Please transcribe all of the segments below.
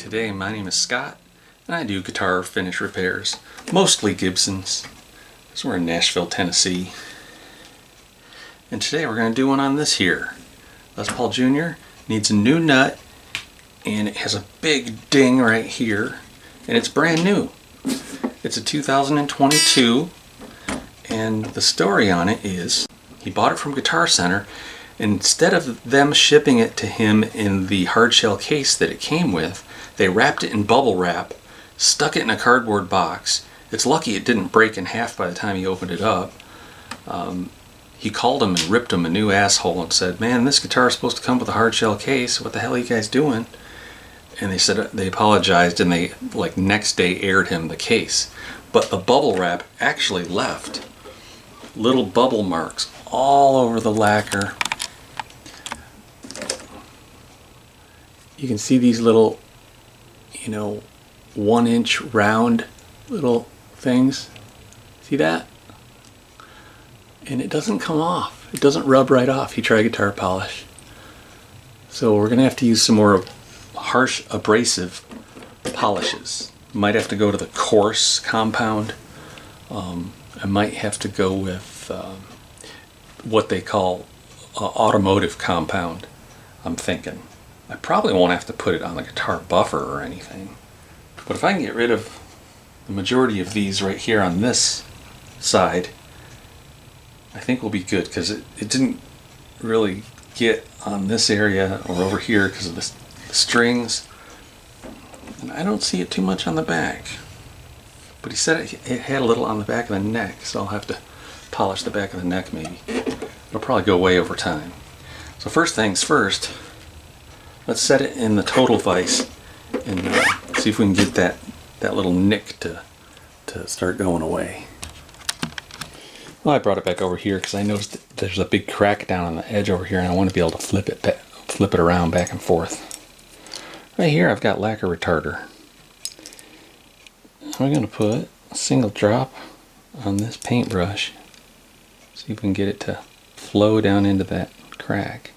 today. My name is Scott and I do guitar finish repairs, mostly Gibsons, because we're in Nashville, Tennessee. And today we're going to do one on this here. Les Paul Jr. needs a new nut and it has a big ding right here and it's brand new. It's a 2022 and the story on it is he bought it from Guitar Center. Instead of them shipping it to him in the hard shell case that it came with, they wrapped it in bubble wrap, stuck it in a cardboard box. It's lucky it didn't break in half by the time he opened it up. He called him and ripped him a new asshole and said, "Man, this guitar is supposed to come with a hard shell case. What the hell are you guys doing?" And they said they apologized and they next day aired him the case. But the bubble wrap actually left little bubble marks all over the lacquer. You can see these little, 1-inch round little things. See that? And it doesn't come off. It doesn't rub right off. You try guitar polish. So we're going to have to use some more harsh abrasive polishes. Might have to go to the coarse compound. I might have to go with what they call automotive compound, I'm thinking. I probably won't have to put it on the guitar buffer or anything. But if I can get rid of the majority of these right here on this side, I think we'll be good, because it didn't really get on this area or over here because of the strings. And I don't see it too much on the back. But he said it had a little on the back of the neck, so I'll have to polish the back of the neck maybe. It'll probably go away over time. So first things first, let's set it in the total vise and see if we can get that little nick to start going away. Well, I brought it back over here because I noticed that there's a big crack down on the edge over here and I want to be able to flip it around back and forth. Right here I've got lacquer retarder. I'm going to put a single drop on this paintbrush. See if we can get it to flow down into that crack.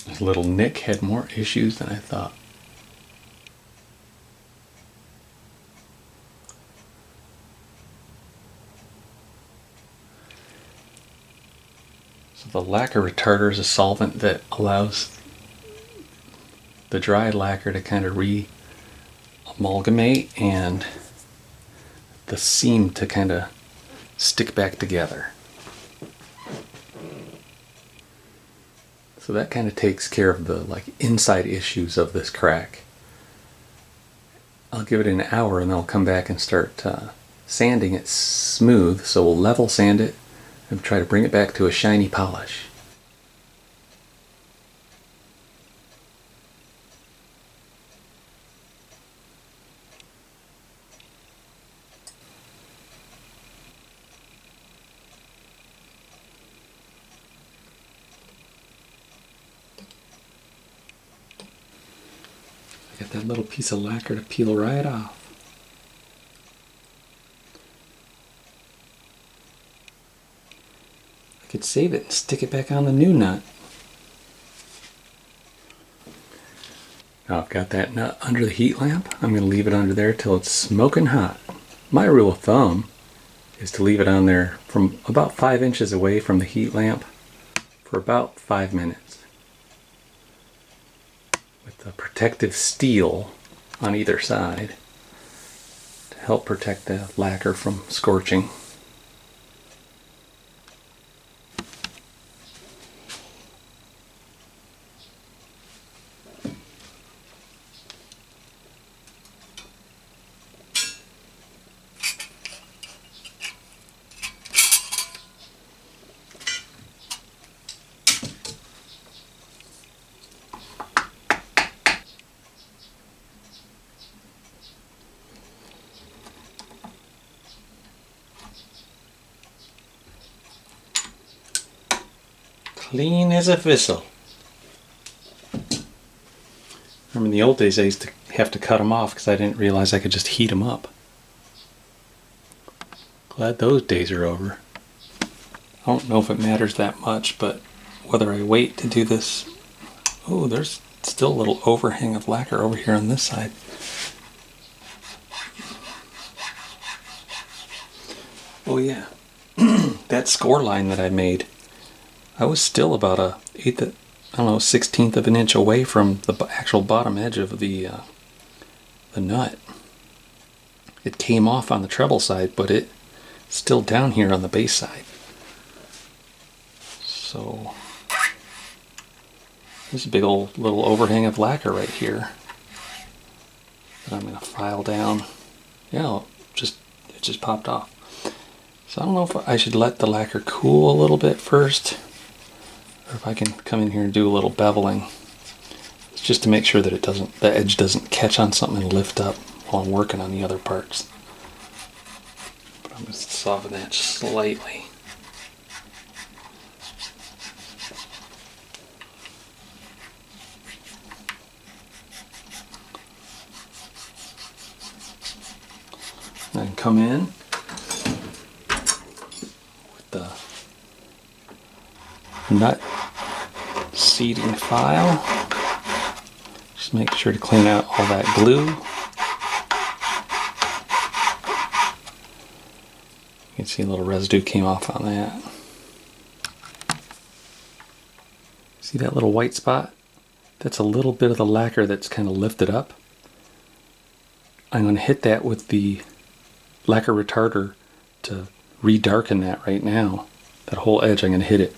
This little nick had more issues than I thought. So the lacquer retarder is a solvent that allows the dry lacquer to kind of re-amalgamate and the seam to kind of stick back together. So that kind of takes care of the inside issues of this crack. I'll give it an hour and then I'll come back and start sanding it smooth. So we'll level sand it and try to bring it back to a shiny polish. I got that little piece of lacquer to peel right off. I could save it and stick it back on the new nut. Now I've got that nut under the heat lamp. I'm going to leave it under there till it's smoking hot. My rule of thumb is to leave it on there from about 5 inches away from the heat lamp for about 5 minutes. With the protective steel on either side to help protect the lacquer from scorching. Clean as a whistle. Remember in the old days I used to have to cut them off because I didn't realize I could just heat them up. Glad those days are over. I don't know if it matters that much, but whether I wait to do this... Oh, there's still a little overhang of lacquer over here on this side. Oh yeah, that score line that I made, I was still about a 1/16 of an inch away from the actual bottom edge of the nut. It came off on the treble side, but it's still down here on the bass side. So there's a big old little overhang of lacquer right here that I'm going to file down. Yeah, it just popped off. So I don't know if I should let the lacquer cool a little bit first, or if I can come in here and do a little beveling. It's just to make sure that the edge doesn't catch on something and lift up while I'm working on the other parts. But I'm going to soften that slightly. And then come in with the nut seating file. Just make sure to clean out all that glue. You can see a little residue came off on that. See that little white spot? That's a little bit of the lacquer that's kind of lifted up. I'm going to hit that with the lacquer retarder to redarken that right now. That whole edge, I'm going to hit it.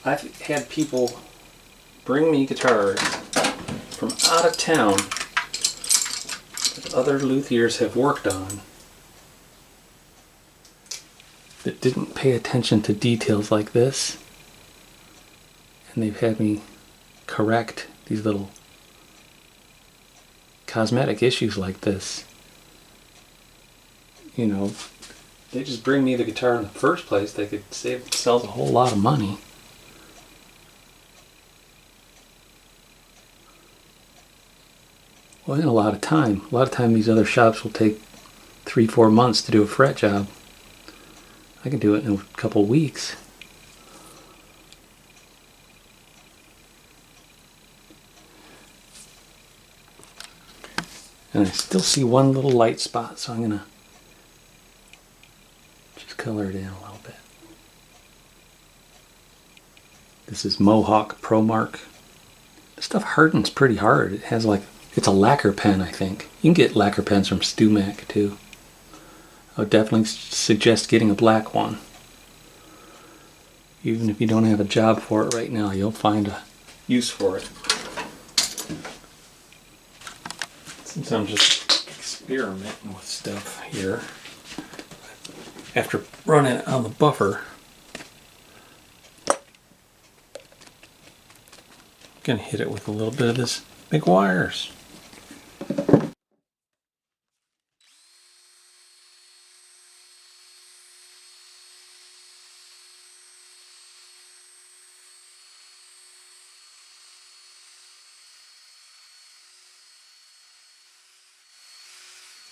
I've had people bring me guitars from out of town that other luthiers have worked on that didn't pay attention to details like this, and they've had me correct these little cosmetic issues like this. You know, they just bring me the guitar in the first place. They could save themselves a whole lot of money. Well, and a lot of time. A lot of time these other shops will take 3-4 months to do a fret job. I can do it in a couple weeks. And I still see one little light spot, so I'm going to just color it in a little bit. This is Mohawk Pro Mark. This stuff hardens pretty hard. It has like, it's a lacquer pen, I think. You can get lacquer pens from StuMac too. I would definitely suggest getting a black one. Even if you don't have a job for it right now, you'll find a use for it. Since I'm just experimenting with stuff here, after running it on the buffer, I'm gonna hit it with a little bit of this big wires.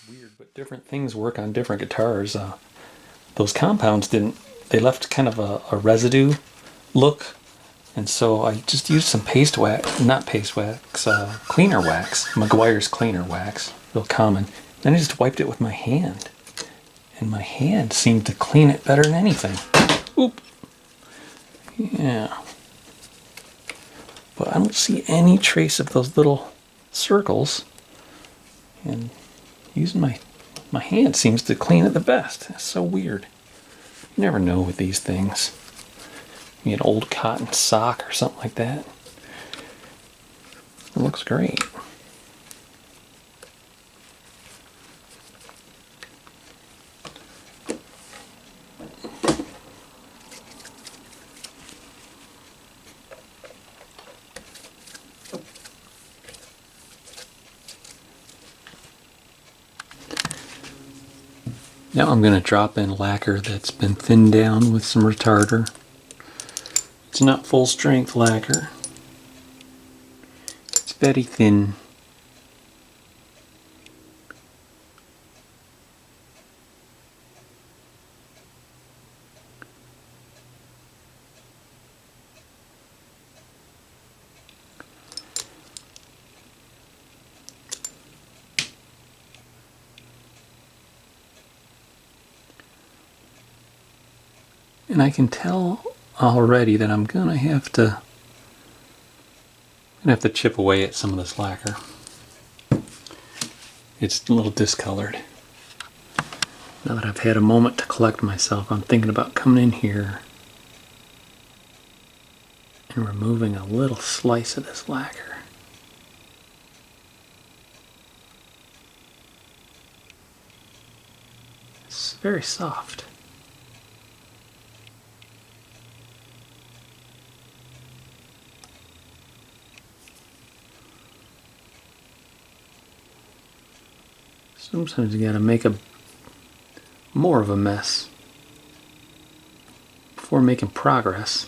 Weird, but different things work on different guitars. Those compounds didn't, they left kind of a residue look, and so I just used some paste wax, not paste wax, cleaner wax, Meguiar's cleaner wax, real common. Then I just wiped it with my hand, and my hand seemed to clean it better than anything. Oop! Yeah. But I don't see any trace of those little circles, and using my hand seems to clean it the best. That's so weird. You never know with these things. You get an old cotton sock or something like that. It looks great. Now I'm going to drop in lacquer that's been thinned down with some retarder. It's not full strength lacquer. It's very thin. And I can tell already that I'm gonna have to chip away at some of this lacquer. It's a little discolored. Now that I've had a moment to collect myself, I'm thinking about coming in here and removing a little slice of this lacquer. It's very soft. Sometimes you gotta make more of a mess before making progress.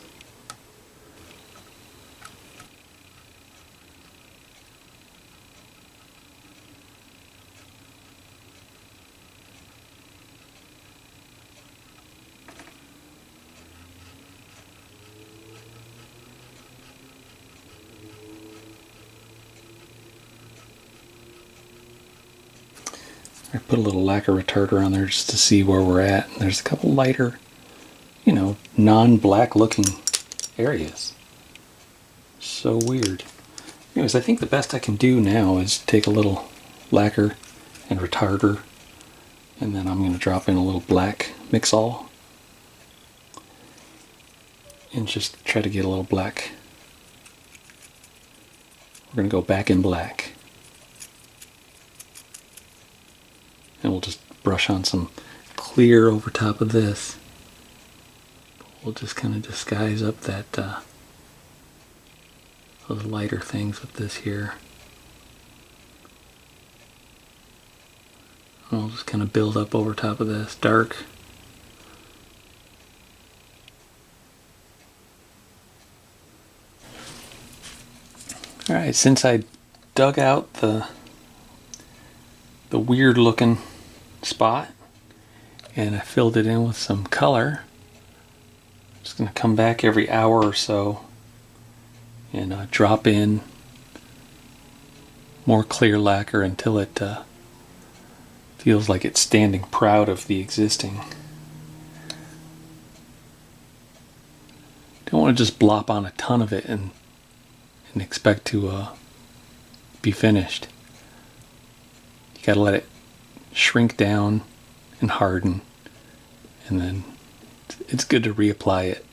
I put a little lacquer retarder on there just to see where we're at. And there's a couple lighter, you know, non-black looking areas. So weird. Anyways, I think the best I can do now is take a little lacquer and retarder, and then I'm going to drop in a little black mix-all and just try to get a little black. We're going to go back in black. And we'll just brush on some clear over top of this. We'll just kind of disguise up that those lighter things with this here. And we'll just kind of build up over top of this dark. Alright, since I dug out the weird looking spot and I filled it in with some color, I'm just going to come back every hour or so and drop in more clear lacquer until it feels like it's standing proud of the existing. Don't want to just blop on a ton of it and expect to be finished. You gotta let it shrink down and harden, and then it's good to reapply it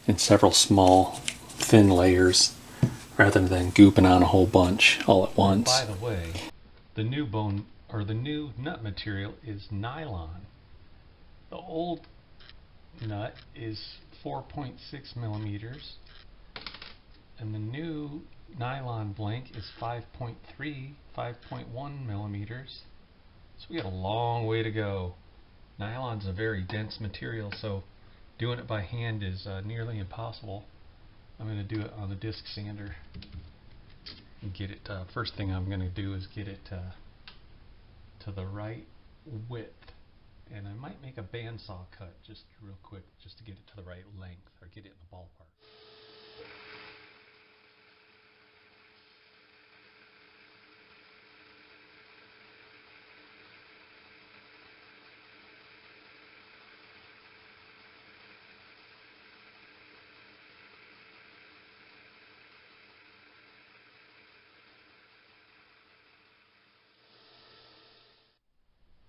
in several small thin layers rather than gooping on a whole bunch all at once. By the way, the new bone or the new nut material is nylon. The old nut is 4.6 millimeters, and the new nylon blank is 5.3, 5.1 millimeters. So we got a long way to go. Nylon's a very dense material, so doing it by hand is nearly impossible. I'm going to do it on the disc sander and get it. First thing I'm going to do is get it to the right width, and I might make a bandsaw cut just real quick just to get it to the right length or get it in the ballpark.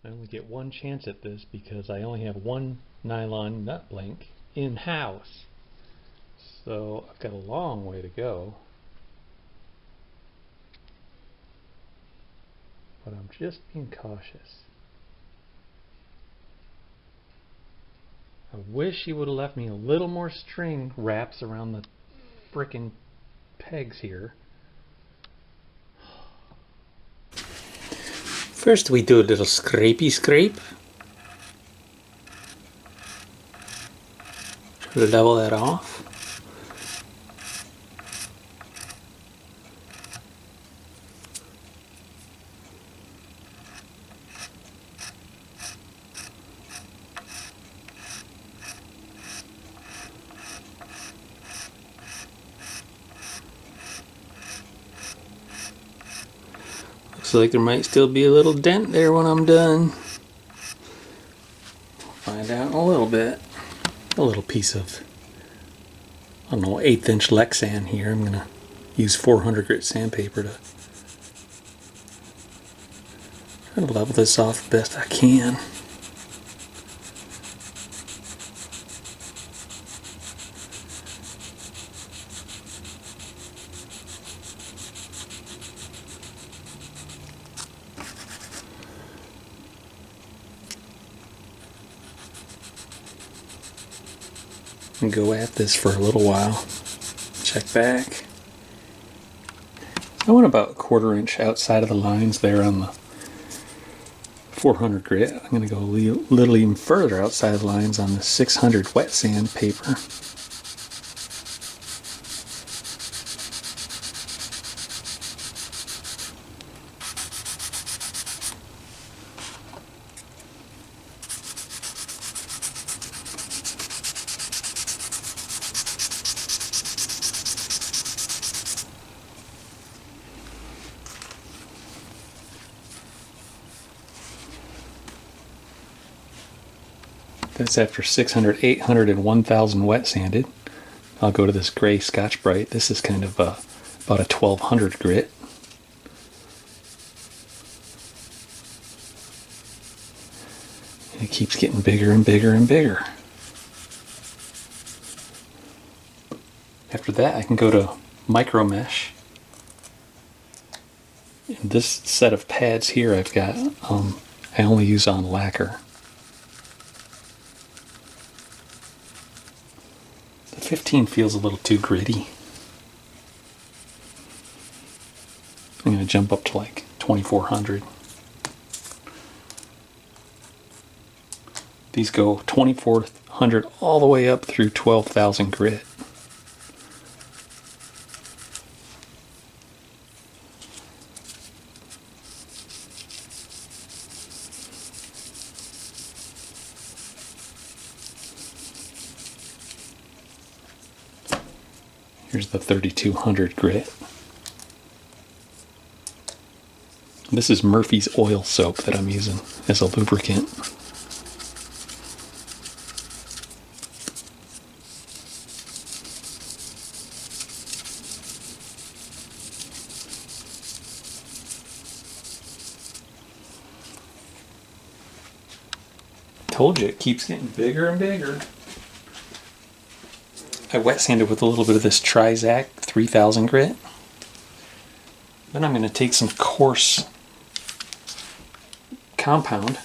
I only get one chance at this because I only have one nylon nut blank in-house. So I've got a long way to go. But I'm just being cautious. I wish he would have left me a little more string wraps around the frickin' pegs here. First we do a little scrapey scrape. Try to level that off. Looks like there might still be a little dent there when I'm done. We'll find out in a little bit. a little piece of, I don't know, 1/8 inch Lexan here. I'm going to use 400 grit sandpaper to try to level this off the best I can. And go at this for a little while. Check back. I went about 1/4 inch outside of the lines there on the 400 grit. I'm going to go a little even further outside the lines on the 600 wet sand paper. That's after 600, 800, and 1000 wet sanded. I'll go to this gray Scotch Brite. This is kind of about a 1200 grit. And it keeps getting bigger and bigger and bigger. After that, I can go to micro mesh. And this set of pads here I've got, I only use on lacquer. 15 feels a little too gritty. I'm going to jump up to like 2400. These go 2400 all the way up through 12,000 grit. Here's the 3200 grit. This is Murphy's oil soap that I'm using as a lubricant. Told you, it keeps getting bigger and bigger. I wet sanded with a little bit of this Trizac 3000 grit. Then I'm going to take some coarse compound.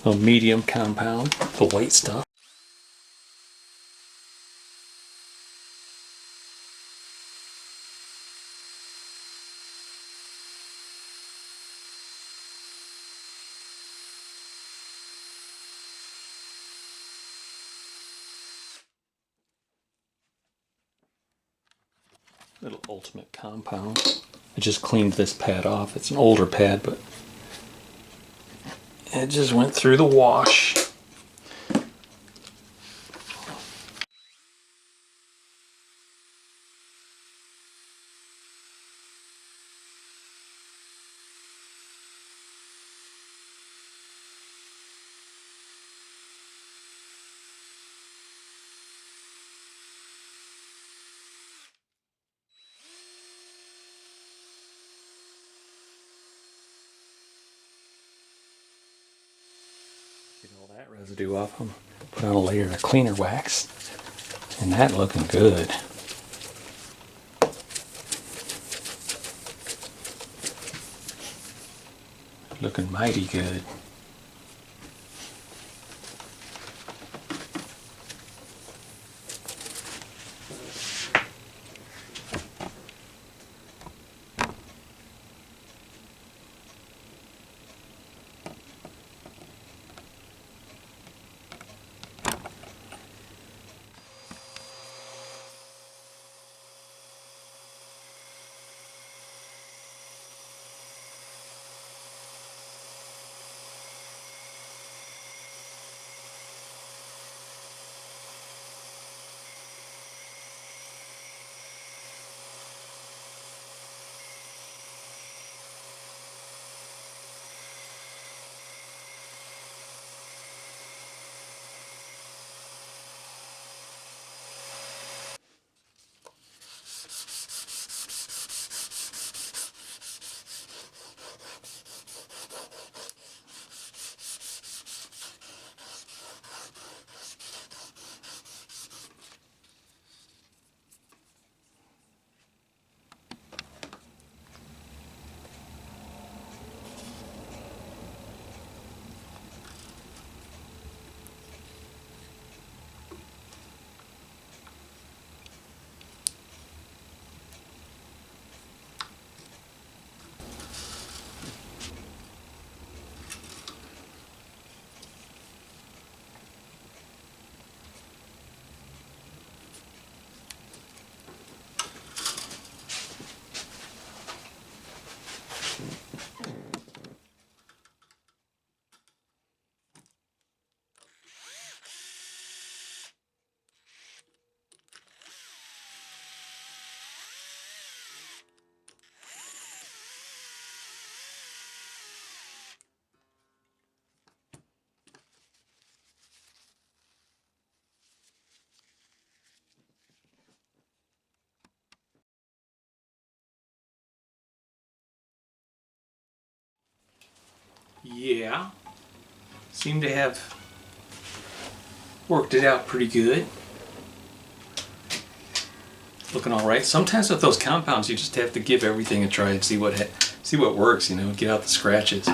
A medium compound, the white stuff. Little ultimate compound. I just cleaned this pad off. It's an older pad, but it just went through the wash. Get all that residue off them. Put on a layer of cleaner wax. And that looking good. Looking mighty good. Yeah, seem to have worked it out pretty good. Looking all right. Sometimes with those compounds, you just have to give everything a try and see what works. You know, get out the scratches.